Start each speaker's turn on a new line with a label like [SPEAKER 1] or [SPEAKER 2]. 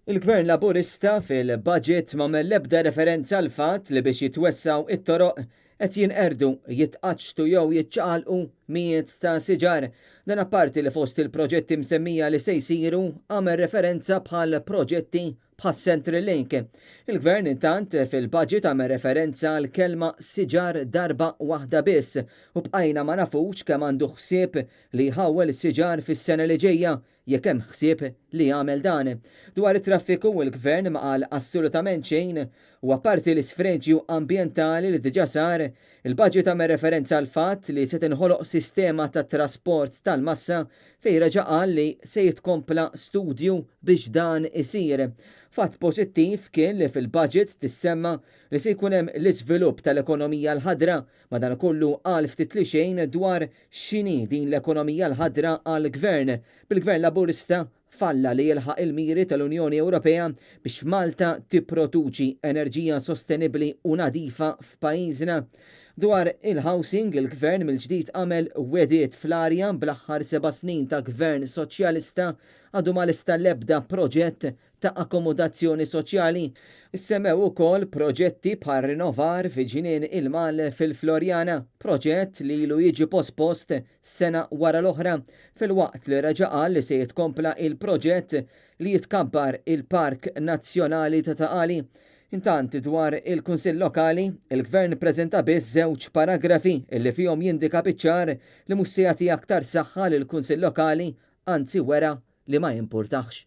[SPEAKER 1] Il-Gvern Laburista fil-budget m'għamel l-ebda referenza għal fatt li biex jitwessaw it-toroq qed jinqerdu, jitqaċċtu jew jiċċaqalqu mijiet ta' siġar. Dan apparti li fost il-proġetti msemmija li se jsiru għamel referenza bħal proġetti bħas Central Link. Il-Gvern intant fil-budget għamel referenza għal kelma siġar darba waħda biss u bqajna ma nafux kemm għandu ħsieb li jħawwel is-siġar fis-sena li ġejja jekk hemm ħsieb li jagħmel dan. Dwar it-traffiku il-Gvern ma qal assolutament xejn u apparti l-isfreġġju ambjentali li diġà sar, il-budget għamel referenza għal fatt li se tinħoloq sistema ta' trasport tal-massa fejn reġa' qal li se jitkompla studju biex dan isir. Fatt pożittiv kien li fil-budget tissemma li se jkun hemm l-iżvilupp tal-ekonomija l-ħadra, madankollu qal ftit li xejn dwar x'inhi din l-ekonomija l-ħadra għall-Gvern. Bil-Gvern Laburista falla li jilħaq il-miri tal-Unjoni Ewropea biex Malta tipproduċi enerġija sostenibbli u nadifa f'pajjiżna. Dwar il-housing, il-Gvern mill-ġdid għamel wediet fl-arja bl-aħħar 7 snin ta' Gvern Soċjalista għadu ma lista l-ebda proġett ta' akkomodazzjoni soċjali. Issemmew ukoll proġetti bħal rinnovar fi ġinien il-mal fil-Florjana, proġett li ilu jiġi pospost sena wara l-oħra, fil-waqt li reġa' qal li se jitkompla il-proġett li jitkabbar il-Park Nazzjonali ta' Taqali. Intant dwar il-Kunsill Lokali, il-Gvern preżenta biss 2 paragrafi illi fihom jindika biċ-ċar li mhux se jagħti aktar saħħa lill-Kunsill Lokali, anzi wera li ma jimpurtax.